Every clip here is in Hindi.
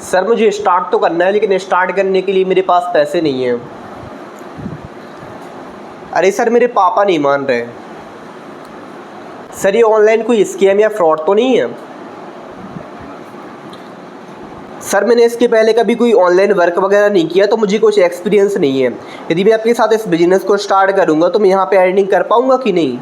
सर मुझे स्टार्ट तो करना है, लेकिन स्टार्ट करने के लिए मेरे पास पैसे नहीं हैं। अरे सर मेरे पापा नहीं मान रहे। सर ये ऑनलाइन कोई स्कैम या फ्रॉड तो नहीं है? सर मैंने इसके पहले कभी कोई ऑनलाइन वर्क वगैरह नहीं किया, तो मुझे कुछ एक्सपीरियंस नहीं है। यदि मैं आपके साथ इस बिज़नेस को स्टार्ट करूँगा तो मैं यहाँ पे अर्निंग कर पाऊँगा कि नहीं?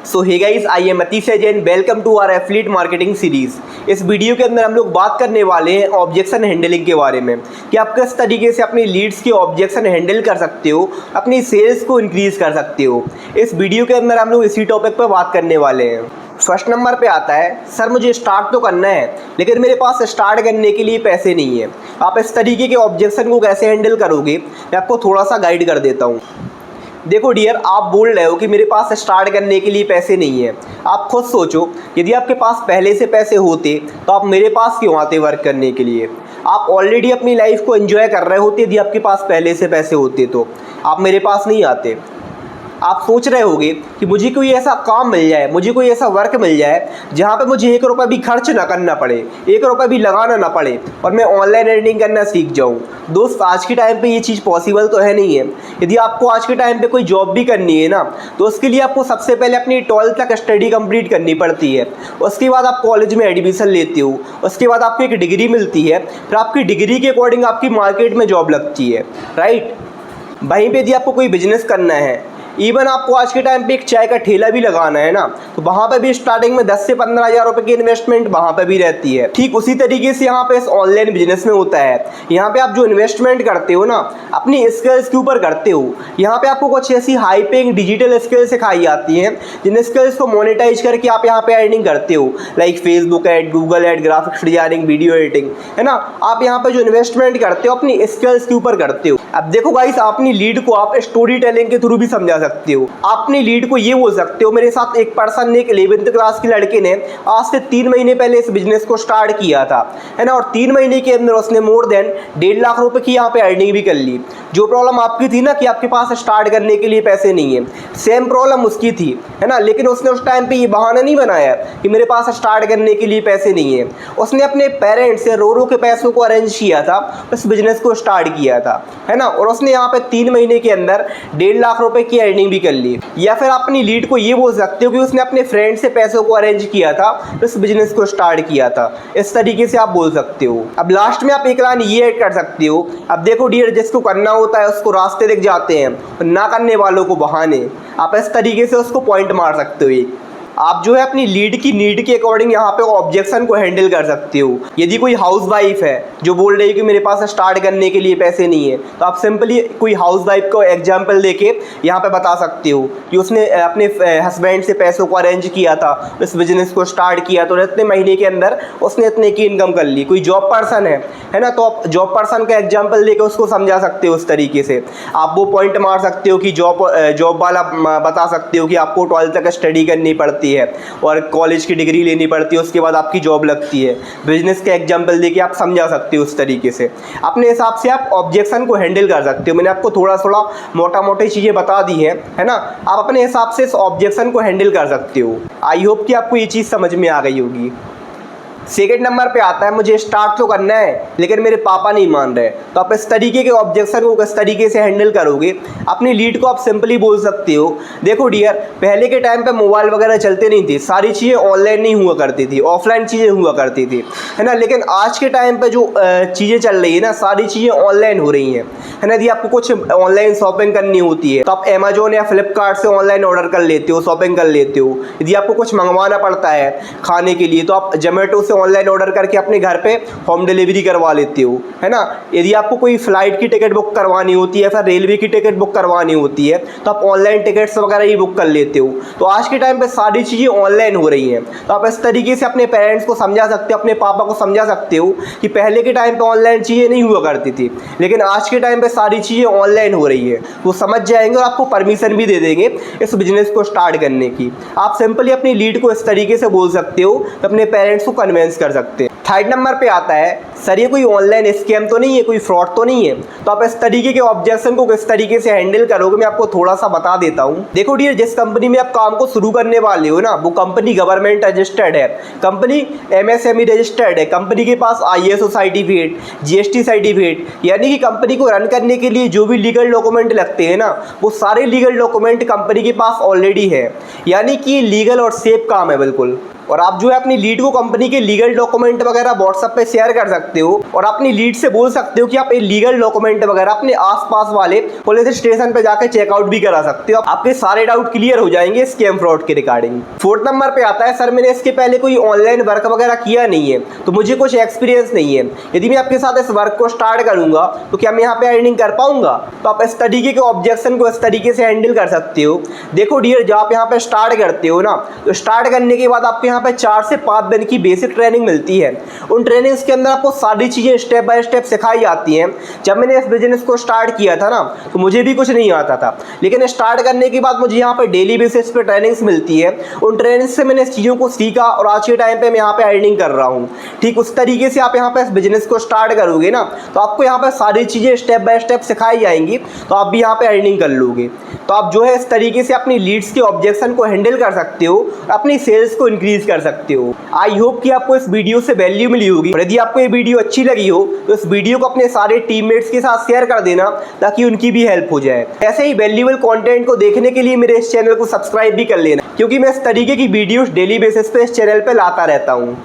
So hey guys, I am Atish Jain, welcome to our affiliate marketing series. इस वीडियो के अंदर हम लोग बात करने वाले हैं ऑब्जेक्शन हैंडलिंग के बारे में कि आप किस तरीके से अपनी लीड्स के ऑब्जेक्शन हैंडल कर सकते हो, अपनी सेल्स को इंक्रीज़ कर सकते हो। इस वीडियो के अंदर हम लोग इसी टॉपिक पर बात करने वाले हैं। फर्स्ट नंबर पे आता है, सर मुझे स्टार्ट तो करना है लेकिन मेरे पास स्टार्ट करने के लिए पैसे नहीं है। आप इस तरीके के ऑब्जेक्शन को कैसे हैंडल करोगे, मैं आपको थोड़ा सा गाइड कर देता हूँ। देखो डियर, आप बोल रहे हो कि मेरे पास स्टार्ट करने के लिए पैसे नहीं है। आप खुद सोचो, यदि आपके पास पहले से पैसे होते तो आप मेरे पास क्यों आते वर्क करने के लिए? आप ऑलरेडी अपनी लाइफ को एंजॉय कर रहे होते। यदि आपके पास पहले से पैसे होते तो आप मेरे पास नहीं आते। आप सोच रहे होगे कि मुझे कोई ऐसा काम मिल जाए, मुझे कोई ऐसा वर्क मिल जाए जहाँ पे मुझे 1 रुपया भी खर्च ना करना पड़े, 1 रुपया भी लगाना ना पड़े और मैं ऑनलाइन अर्निंग करना सीख जाऊँ। दोस्त, आज के टाइम पे ये चीज़ पॉसिबल तो है नहीं है। यदि आपको आज के टाइम पे कोई जॉब भी करनी है ना, तो उसके लिए आपको सबसे पहले अपनी 12th तक स्टडी कंप्लीट करनी पड़ती है। उसके बाद आप कॉलेज में एडमिशन लेते हो, उसके बाद आपको एक डिग्री मिलती है, फिर आपकी डिग्री के अकॉर्डिंग आपकी मार्केट में जॉब लगती है, राइट। वहीं पर यदि आपको कोई बिजनेस करना है, इवन आपको आज के टाइम पे एक चाय का ठेला भी लगाना है ना, तो वहाँ पे भी स्टार्टिंग में 10 से 15 हज़ार रुपये की इन्वेस्टमेंट वहाँ पे भी रहती है। ठीक उसी तरीके से यहाँ पे इस ऑनलाइन बिजनेस में होता है। यहाँ पे आप जो इन्वेस्टमेंट करते हो ना, अपनी स्किल्स के ऊपर करते हो। यहाँ पे आपको कुछ ऐसी हाई पेइंग डिजिटल स्किल्स सिखाई जाती हैं, जिन स्किल्स को मोनेटाइज करके आप यहाँ पे अर्निंग करते हो, like Facebook ad, Google ad, graphics designing, video editing, है ना। आप यहाँ पे जो इन्वेस्टमेंट करते हो अपनी स्किल्स के ऊपर करते हो। अब देखो गाइस, अपनी लीड को आप स्टोरी टेलिंग के थ्रू भी समझा सकते हो। आप अपनी लीड को ये बोल सकते हो, मेरे साथ एक पर्सन ने, एक 11th क्लास के लड़के ने आज से 3 महीने पहले इस बिजनेस को स्टार्ट किया था, है ना, और 3 महीने के अंदर उसने मोर देन 1.5 लाख रुपए की यहाँ पे अर्निंग भी कर ली। जो प्रॉब्लम आपकी थी ना कि आपके पास स्टार्ट करने के लिए पैसे नहीं है, सेम प्रॉब्लम उसकी थी, है ना, लेकिन उसने उस टाइम पे ये बहाना नहीं बनाया कि मेरे पास स्टार्ट करने के लिए पैसे नहीं है। उसने अपने पेरेंट्स से रो के पैसों को अरेंज किया था, इस बिजनेस को स्टार्ट किया था, है ना, और उसने यहाँ पे 3 महीने के अंदर 1.5 लाख रुपए की अर्निंग भी कर ली। या फिर अपनी लीड को ये बोल सकते हो कि उसने अपने फ्रेंड से पैसों को अरेंज किया था, इस बिजनेस को स्टार्ट किया था। इस तरीके से आप बोल सकते हो। अब लास्ट में आप एक लाइन ये ऐड कर सकते हो, अब देखो डियर, जिसको करना होता है उसको रास्ते दिख जाते हैं, ना करने वालों को बहाने। आप इस तरीके से उसको पॉइंट मार सकते हो। आप जो है अपनी लीड की नीड के अकॉर्डिंग यहाँ पे ऑब्जेक्शन को हैंडल कर सकते हो। यदि कोई हाउस वाइफ है जो बोल रही है कि मेरे पास स्टार्ट करने के लिए पैसे नहीं है, तो आप सिंपली कोई हाउस वाइफ को एग्जांपल देके यहाँ पे बता सकते हो कि उसने अपने हस्बैंड से पैसों को अरेंज किया था, इस बिजनेस को स्टार्ट किया, तो इतने महीने के अंदर उसने इतने की इनकम कर ली। कोई जॉब पर्सन है ना, तो आप जॉब पर्सन का एग्जाम्पल देकर उसको समझा सकते हो। उस तरीके से आप वो पॉइंट मार सकते हो कि जॉब वाला बता सकते हो कि आपको 12th तक स्टडी करनी पड़ती है और कॉलेज की डिग्री लेनी पड़ती है, उसके बाद आपकी जॉब लगती है। बिजनेस के एग्जांपल देके आप समझा सकते हो। उस तरीके से अपने हिसाब से आप ऑब्जेक्शन को हैंडल कर सकते हो। मैंने आपको थोड़ा मोटा मोटी चीज़ें बता दी हैं, है ना। आप अपने हिसाब से इस ऑब्जेक्शन को हैंडल कर सकते हो। आई होप कि आपको ये चीज़ समझ में आ गई होगी। सेकेंड नंबर पे आता है, मुझे स्टार्ट तो करना है लेकिन मेरे पापा नहीं मान रहे। तो आप इस तरीके के ऑब्जेक्शन को किस तरीके से हैंडल करोगे? अपनी लीड को आप सिंपली बोल सकते हो, देखो डियर, पहले के टाइम पे मोबाइल वगैरह चलते नहीं थे, सारी चीज़ें ऑनलाइन नहीं हुआ करती थी, ऑफलाइन चीज़ें हुआ करती थी, है ना। लेकिन आज के टाइम पर जो चीज़ें चल रही है ना, सारी चीज़ें ऑनलाइन हो रही हैं, है ना। यदि आपको कुछ ऑनलाइन शॉपिंग करनी होती है तो आप अमेजोन या फ्लिपकार्ट से ऑनलाइन ऑर्डर कर लेते हो, शॉपिंग कर लेते हो। यदि आपको कुछ मंगवाना पड़ता है खाने के लिए तो आप जोमेटो ऑनलाइन ऑर्डर करके अपने घर पे होम डिलीवरी करवा लेते हो, है ना। यदि आपको कोई फ्लाइट की टिकट बुक करवानी होती है, फिर रेलवे की टिकट बुक करवानी होती है, तो आप ऑनलाइन टिकट्स वगैरह ही बुक कर लेते हो। तो आज के टाइम पे सारी चीज़ें ऑनलाइन हो रही हैं। तो आप इस तरीके से अपने पेरेंट्स को समझा सकते हो, अपने पापा को समझा सकते हो कि पहले के टाइम पे ऑनलाइन चीज़ें नहीं हुआ करती थी, लेकिन आज के टाइम पे सारी चीज़ें ऑनलाइन हो रही है। वो समझ जाएंगे और आपको परमिशन भी दे देंगे इस बिजनेस को स्टार्ट करने की। आप सिंपली अपनी लीड को इस तरीके से बोल सकते हो, अपने पेरेंट्स को कन्विंस कर सकते हैं। थर्ड नंबर पे आता है सर ये कोई ऑनलाइन स्कैम तो नहीं है, कोई फ्रॉड तो नहीं है। तो आप इस तरीके के ऑब्जेक्शन को किस तरीके से हैंडल करोगे मैं आपको थोड़ा सा बता देता हूँ। देखो डियर, जिस कंपनी में आप काम को शुरू करने वाले हो ना, वो कंपनी गवर्नमेंट रजिस्टर्ड है, कंपनी MSME रजिस्टर्ड है, कंपनी के पास ISO सर्टिफिकेट, GST सर्टिफिकेट, यानी कि कंपनी को रन करने के लिए जो भी लीगल डॉक्यूमेंट लगते हैं ना, वो सारे लीगल डॉक्यूमेंट कंपनी के पास ऑलरेडी है, यानी कि लीगल और सेफ काम है बिल्कुल। और आप जो है अपनी लीड को कंपनी के लीगल डॉक्यूमेंट वगैरह व्हाट्सएप पे शेयर कर सकते हो और अपनी लीड से बोल सकते हो कि आप ये लीगल डॉक्यूमेंट वगैरह अपने आसपास वाले पुलिस स्टेशन पे जाकर चेकआउट भी करा सकते हो। आपके सारे डाउट क्लियर हो जाएंगे स्कैम फ्रॉड के रिगार्डिंग। फोर्थ नंबर पे आता है सर मैंने इसके पहले कोई ऑनलाइन वर्क वगैरह किया नहीं है, तो मुझे कुछ एक्सपीरियंस नहीं है। यदि मैं आपके साथ इस वर्क को स्टार्ट करूंगा तो क्या मैं यहाँ पे अर्निंग कर पाऊंगा? तो आप इस तरीके के ऑब्जेक्शन को इस तरीके से हैंडल कर सकते हो। देखो डियर, जब आप यहाँ पे स्टार्ट करते हो ना, तो स्टार्ट करने के बाद आपको यहाँ पे 4 से 5 दिन की बेसिक ट्रेनिंग मिलती है। उन ट्रेनिंग्स के अंदर आपको सारी चीज़ें स्टेप बाय स्टेप सिखाई जाती हैं। जब मैंने इस बिजनेस को स्टार्ट किया था ना, तो मुझे भी कुछ नहीं आता था, लेकिन स्टार्ट करने के बाद मुझे यहाँ पर डेली बेसिस पे ट्रेनिंग्स मिलती है। उन ट्रेनिंग्स से मैंने इस चीज़ों को सीखा और आज के टाइम पे मैं यहाँ पे अर्निंग कर रहा हूँ। ठीक उस तरीके से आप यहाँ पे इस बिजनेस को स्टार्ट करोगे ना, तो आपको यहाँ पर सारी चीज़ें स्टेप बाय स्टेप सिखाई जाएंगी, तो आप भी यहाँ पे अर्निंग कर लोगे। तो आप जो है इस तरीके से अपनी लीड्स के ऑब्जेक्शन को हैंडल कर सकते हो, अपनी सेल्स को इंक्रीज कर सकते हो। आई होप कि आपको इस वीडियो से वैल्यू मिली होगी, और यदि आपको ये वीडियो अच्छी लगी हो तो इस वीडियो को अपने सारे टीममेट्स के साथ शेयर कर देना ताकि उनकी भी हेल्प हो जाए। ऐसे ही वैल्यूएबल कंटेंट को देखने के लिए मेरे इस चैनल को सब्सक्राइब भी कर लेना, क्योंकि मैं इस तरीके की वीडियोस डेली बेसिस पे इस चैनल पे लाता रहता हूँ।